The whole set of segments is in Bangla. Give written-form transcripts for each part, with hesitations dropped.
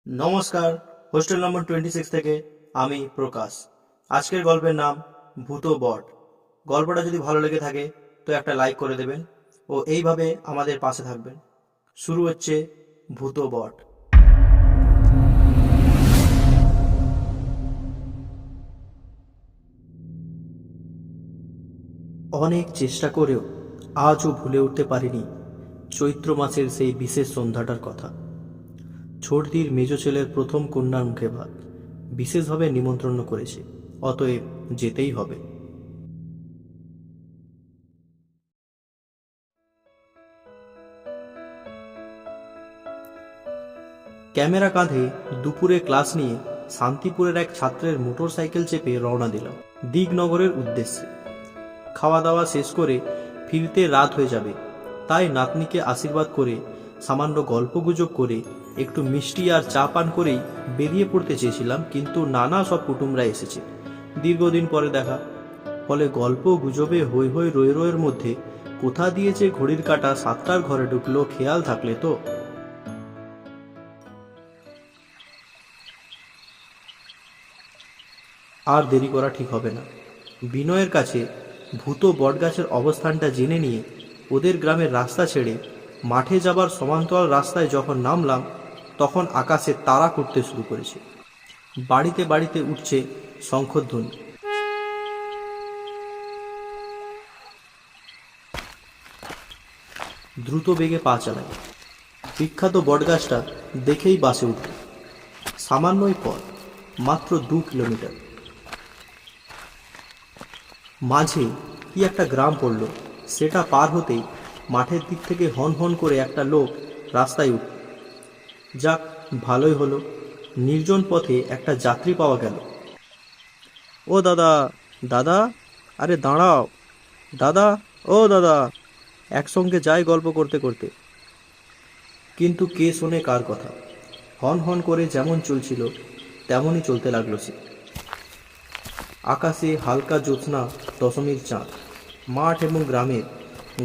নমস্কার, হোস্টেল নম্বর 26 থেকে আমি প্রকাশ। আজকের গল্পের নাম ভূত বট। গল্পটা যদি ভালো লেগে থাকে তো একটা লাইক করে দেবেন ও এইভাবে আমাদের পাশে থাকবেন। শুরু হচ্ছে ভূত বট। অনেক চেষ্টা করেও আজও ভুলে উঠতে পারিনি চৈত্র মাসের সেই বিশেষ সন্ধ্যাটার কথা। ছোটদির মেজ ছেলের প্রথম কন্যার মুখে ভাত বিশেষভাবে নিমন্ত্রণ করেছে, অতএব যেতেই হবে। ক্যামেরা কাঁধে দুপুরে ক্লাস নিয়ে শান্তিপুরের এক ছাত্রের মোটর সাইকেল চেপে রওনা দিলাম দিগনগরের উদ্দেশ্যে। খাওয়া দাওয়া শেষ করে ফিরতে রাত হয়ে যাবে, তাই নাতনিকে আশীর্বাদ করে সামান্য গল্পগুজব করে একটু মিষ্টি আর চা পান করেই বেরিয়ে পড়তে চেয়েছিলাম, কিন্তু নানা সব কুটুমরা এসেছে দীর্ঘদিন পরে দেখা। ফলে গল্প গুজবে হই হই রই রইয়ের মধ্যে কোথা দিয়ে যে ঘড়ির কাঁটা 7টার ঘরে ঢুকলো খেয়াল থাকলে তো। আর দেরি করা ঠিক হবে না। বিনয়ের কাছে ভূত বটগাছের অবস্থানটা জেনে নিয়ে ওদের গ্রামের রাস্তা ছেড়ে মাঠে যাবার সমান্তরাল রাস্তায় যখন নামলাম, তখন আকাশে তারা করতে শুরু করেছে। বাড়িতে বাড়িতে উঠছে শঙ্খধ্বনি। দ্রুত বেগে পা চালাই। বিখ্যাত বটগাছটা দেখেই বাসে উঠল। সামান্যই পথ, মাত্র 2 কিলোমিটার। মাঝে কি একটা গ্রাম পড়ল, সেটা পার হতেই মাঠের দিক থেকে হন হন করে একটা লোক রাস্তায় উঠল। যাক, ভালোই হলো, নির্জন পথে একটা যাত্রী পাওয়া গেল। ও দাদা, দাদা, আরে দাঁড়াও দাদা, ও দাদা, একসঙ্গে যাই গল্প করতে করতে। কিন্তু কে শোনে কার কথা? হন হন করে যেমন চলছিল তেমনই চলতে লাগলো সে। আকাশে হালকা জ্যোৎস্না, দশমীর চাঁদ। মাঠ এবং গ্রামের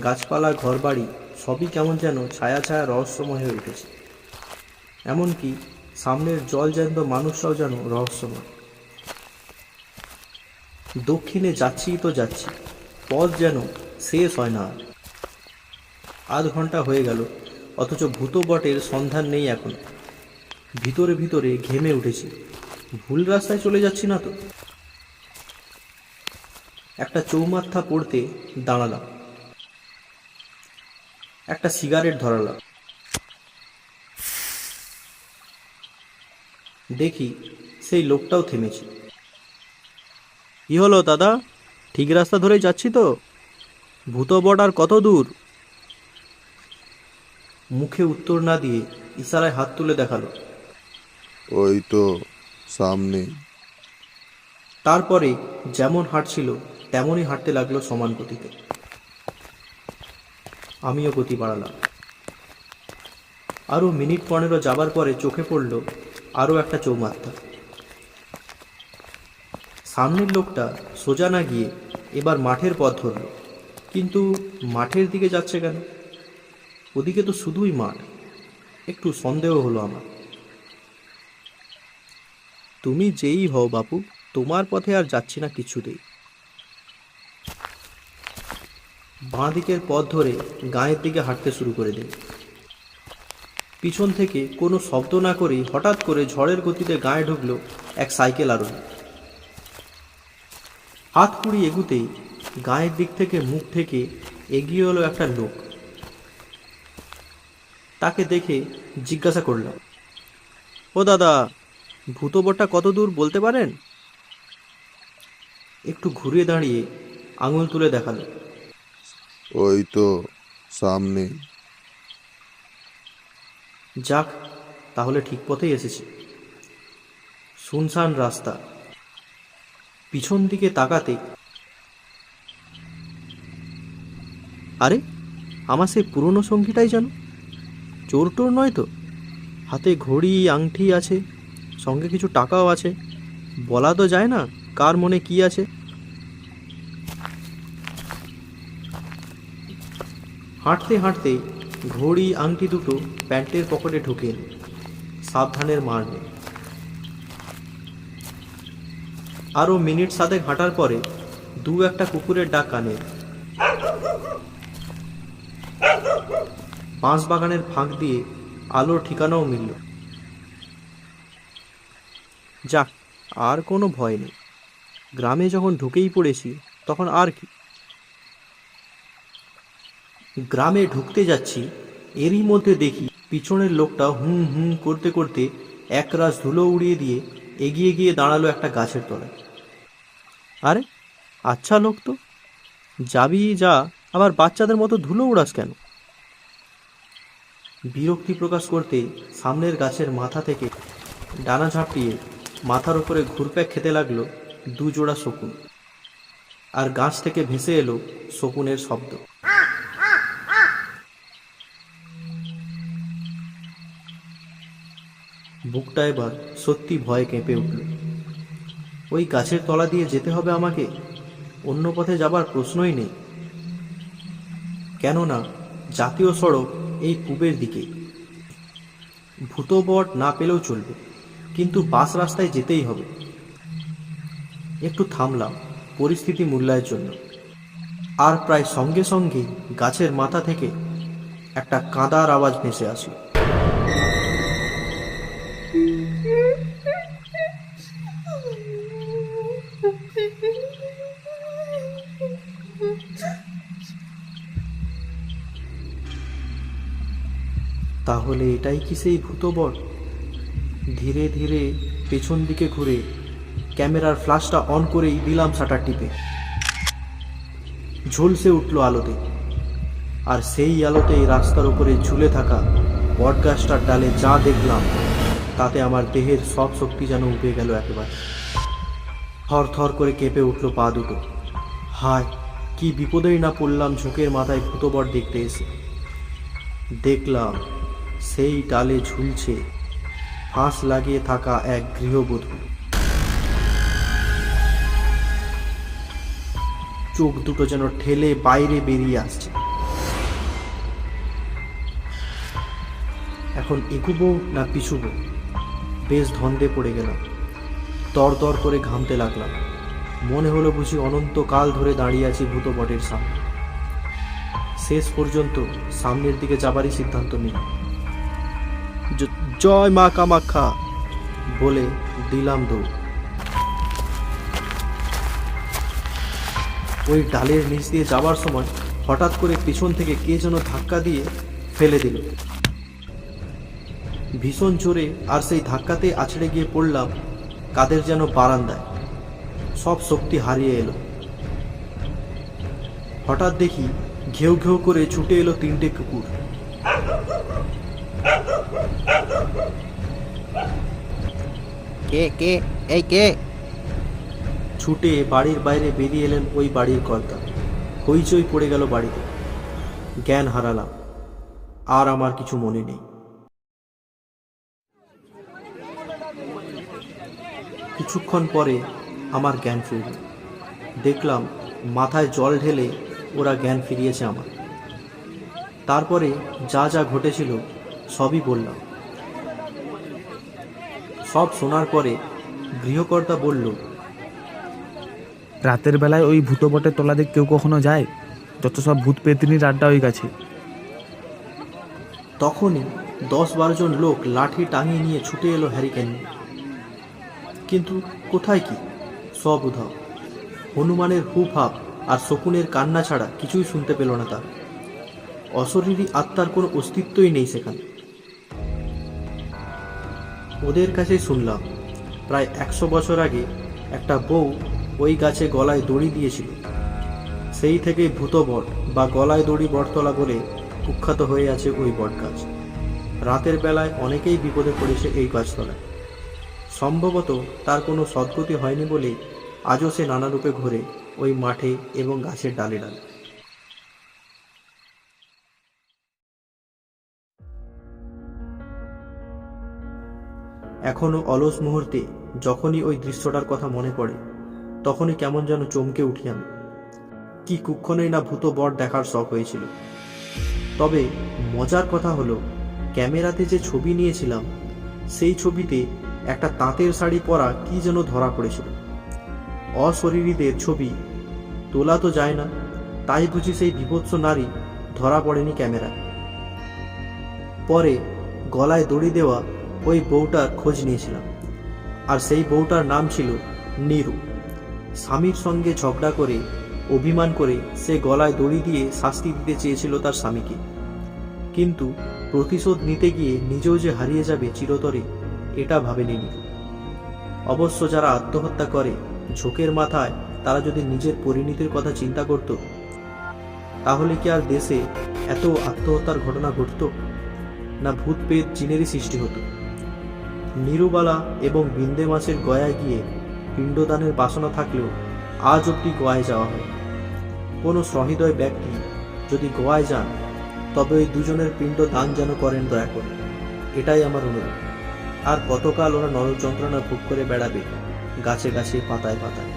গাছপালা, ঘরবাড়ি সবই কেমন যেন ছায়া ছায়া রহস্যময় হয়ে উঠেছে। এমনকি সামনের জলজ্যান্ত মানুষরাও যেন রহস্যময়। দক্ষিণে যাচ্ছি তো যাচ্ছি, পথ যেন শেষ হয় না। আধ ঘন্টা হয়ে গেল, অথচ ভূত বটের সন্ধান নেই এখন। ভিতরে ভিতরে ঘেমে উঠেছি। ভুল রাস্তায় চলে যাচ্ছি না তো? একটা চৌমাথা পড়তে দাঁড়ালাম। একটা সিগারেট ধরালাম। দেখি সেই লোকটাও থেমেছে। কি হলো দাদা, ঠিক রাস্তা ধরেই যাচ্ছি তো? ভূত বট আর কত দূর? মুখে উত্তর না দিয়ে ইশারায় হাত তুলে দেখালো। ওই তো সামনে। তারপরে যেমন হাঁটছিল তেমনই হাঁটতে লাগলো সমান গতিতে। আমিও গতি বাড়ালাম। আরও মিনিট 15 যাবার পরে চোখে পড়ল আরও একটা চৌমাথা। সামনের লোকটা সোজা না গিয়ে এবার মাঠের পথ ধরল। কিন্তু মাঠের দিকে যাচ্ছে কেন? ওদিকে তো শুধুই মাঠ। একটু সন্দেহ হলো আমার। তুমি যেই হও বাপু, তোমার পথে আর যাচ্ছি না কিছুতেই। বাঁ দিকের পথ ধরে গাঁয়ের দিকে হাঁটতে শুরু করে দিল। পিছন থেকে কোনো শব্দ না করেই হঠাৎ করে ঝড়ের গতিতে গায়ে ঢুকলো এক সাইকেল আরোহী। হাত কুড়ি এগুতেই গায়ের দিক থেকে মুখ থেকে এগিয়ে এলো একটা লোক। তাকে দেখে জিজ্ঞাসা করলাম, ও দাদা, ভূত বটটা কত দূর বলতে পারেন? একটু ঘুরে দাঁড়িয়ে আঙুল তুলে দেখালো। ওই তো সামনে। যাক, তাহলে ঠিক পথেই এসেছি। শুনশান রাস্তা। পিছন দিকে তাকাতে, আরে, আমার সেই পুরনো সঙ্গীটাই যেন। চোর টোর নয় তো? হাতে ঘড়ি আংটি আছে, সঙ্গে কিছু টাকাও আছে। বলা তো যায় না কার মনে কি আছে। হাঁটতে হাঁটতে ঘড়ি আংটি দুটো প্যান্টের পকেটে ঢুকে এল। সাবধানের মার নেই। আরও মিনিট সাতেক হাঁটার পরে দু একটা কুকুরের ডাক কানে এলো। বাঁশ বাগানের ফাঁক দিয়ে আলোর ঠিকানাও মিলল। যাক, আর কোনো ভয় নেই। গ্রামে যখন ঢুকেই পড়েছি তখন আর কি। গ্রামে ঢুকতে যাচ্ছি, এরই মধ্যে দেখি পিছনের লোকটা হুম হুম করতে করতে একরাশ ধুলো উড়িয়ে দিয়ে এগিয়ে গিয়ে দাঁড়ালো একটা গাছের তলায়। আরে আচ্ছা লোক তো, যাবি যা, আবার বাচ্চাদের মতো ধুলো উড়াস কেন? বিরক্তি প্রকাশ করতে সামনের গাছের মাথা থেকে ডানা ঝাঁপিয়ে মাথার উপরে ঘুরপ্যাক খেতে লাগলো দু জোড়া শকুন। আর গাছ থেকে ভেসে এলো শকুনের শব্দ। বুকটা এবার সত্যি ভয়ে কেঁপে উঠল। ওই গাছের তলা দিয়ে যেতে হবে আমাকে, অন্য পথে যাবার প্রশ্নই নেই। কেননা জাতীয় সড়ক এই পূবের দিকে। ভূতবট না পেলেও চলবে, কিন্তু বাস রাস্তায় যেতেই হবে। একটু থামলাম পরিস্থিতি মূল্যায়ের জন্য। আর প্রায় সঙ্গে সঙ্গে গাছের মাথা থেকে একটা কাঁদার আওয়াজ ভেসে আসে। তাহলে এটাই কি সেই ভূতবট? ধীরে ধীরে পেছন দিকে ঘুরে ক্যামেরার ফ্ল্যাশটা অন করেই দিলাম শাটার টিপে। ঝলসে উঠল আলোতে, আর সেই আলোতেই রাস্তার উপরে ঝুলে থাকা বটগাছটার ডালে যা দেখলাম তাতে আমার দেহের সব শক্তি যেন উবে গেল একেবারে। থর থর করে কেঁপে উঠল পা দুটো। হায়, কি বিপদেই না পড়লাম ঝোঁকের মাথায় ভূতবট দেখতে এসে। দেখলাম সেই ডালে ঝুলছে ফাঁস লাগিয়ে থাকা এক গৃহবধূ। চোখ দুটো যেন ঠেলে বাইরে বেরিয়ে আসছে। এখন এগুবো না পিছুবো, বেশ ধন্দে পড়ে গেলাম। দর দর করে ঘামতে লাগলাম। মনে হলো বুঝি অনন্তকাল ধরে দাঁড়িয়ে আছি ভূতবটের সামনে। শেষ পর্যন্ত সামনের দিকে যাবারই সিদ্ধান্ত নিই। জয় মা কামাখ্যা বলে দিলাম দৌড়। ওই ডালের নিচ দিয়ে যাবার সময় হঠাৎ করে পিছন থেকে কে যেন ধাক্কা দিয়ে ফেলে দিল ভীষণ জোরে। আর সেই ধাক্কাতে আছড়ে গিয়ে পড়লাম কাদের যেন বারান্দায়। সব শক্তি হারিয়ে এলো। হঠাৎ দেখি ঘেউ ঘেউ করে ছুটে এলো তিনটে কুকুর। কে কে এই কে? ছুটে বাড়ির বাইরে বেরিয়ে এলেন ওই বাড়ির কর্তা। হইচই পড়ে গেল বাড়িতে। জ্ঞান হারালাম, আর আমার কিছু মনে নেই। কিছুক্ষণ পরে আমার জ্ঞান ফিরল। দেখলাম মাথায় জল ঢেলে ওরা জ্ঞান ফিরিয়েছে আমার। তারপরে যা যা ঘটেছিল সবই বললাম। সব শোনার পরে গৃহকর্তা বলল, রাতের বেলায় ওই ভূতবটের তলাতে কেউ কখনো যায়? যত সব ভূত পেতনির আড্ডা ওই গাছে। তখনই 10-12 জন লোক লাঠি টাঙিয়ে নিয়ে ছুটে এলো হ্যারিকেন নিয়ে। কিন্তু কোথায় কি, সব উধাও। হনুমানের হুপ হাপ আর শকুনের কান্না ছাড়া কিছুই শুনতে পেল না তার। অশরীরী আত্মার কোনো অস্তিত্বই নেই সেখানে। ওদের কাছে শুনলাম প্রায় 100 বছর আগে একটা বউ ওই গাছে গলায় দড়ি দিয়েছিল। সেই থেকেই ভূতবট বা গলায় দড়ি বটতলা বলে কুখ্যাত হয়ে আছে ওই বটগাছ। রাতের বেলায় অনেকেই বিপদে পড়েছে এই গাছতলায়। সম্ভবত তার কোনো সদ্গতি হয়নি বলেই আজও সে নানা রূপে ঘোরে ওই মাঠে এবং গাছের ডালে ডালে। এখনো অলস মুহূর্তে যখনই ওই দৃশ্যটার কথা মনে পড়ে তখনই কেমন যেন চমকে উঠি আমি। কি কুক্ষণেই না ভূত বট দেখার শখ হয়েছিল। তবে মজার কথা হলো, ক্যামেরাতে যে ছবি নিয়েছিলাম সেই ছবিতে একটা তাঁতের শাড়ি পরা কি যেন ধরা পড়েছিল। অশরীরীদের ছবি তোলা তো যায় না, তাই বুঝি সেই বিভৎস নারী ধরা পড়েনি ক্যামেরায়। পরে গলায় দড়ি দেওয়া ওই বউটার খোঁজ নিয়েছিলাম, আর সেই বউটার নাম ছিল নীরু। স্বামীর সঙ্গে ঝগড়া করে, অভিমান করে সে গলায় দড়ি দিয়ে শাস্তি দিতে চেয়েছিল তার স্বামীকে, কিন্তু প্রতিশোধ নিতে গিয়ে নিজেও যে হারিয়ে যাবে চিরতরে এটা ভাবেনি নীরু। অবশ্য যারা আত্মহত্যা করে ঝোঁকের মাথায় তারা যদি নিজের পরিণতির কথা চিন্তা করত, তাহলে কি আর দেশে এত আত্মহত্যার ঘটনা ঘটত, না ভূত পেট জিনেরই সৃষ্টি হতো? নীরুবালা এবং বিন্দে মাছের গয়ায় গিয়ে পিণ্ডদানের বাসনা থাকলেও আজ অব্দি গোয়ায় যাওয়া হয়। কোনো সহৃদয় ব্যক্তি যদি গোয়ায় যান, তবে ওই দুজনের পিণ্ড দান যেন করেন দয়া করে, এটাই আমার অনুরোধ। আর কতকাল ওরা নরক যন্ত্রণা ভোগ করে বেড়াবে গাছে গাছে, পাতায় পাতায়।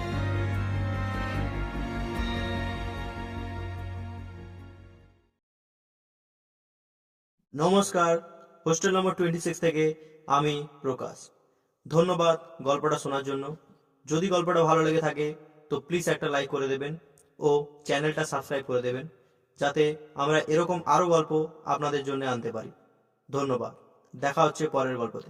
নমস্কার, হোস্টেল নম্বর 26 থেকে আমি প্রকাশ। ধন্যবাদ গল্পটা শোনার জন্য। যদি গল্পটা ভালো লেগে থাকে তো প্লিজ একটা লাইক করে দেবেন ও চ্যানেলটা সাবস্ক্রাইব করে দেবেন, যাতে আমরা এরকম আরও গল্প আপনাদের জন্য আনতে পারি। ধন্যবাদ, দেখা হচ্ছে পরের গল্পতে।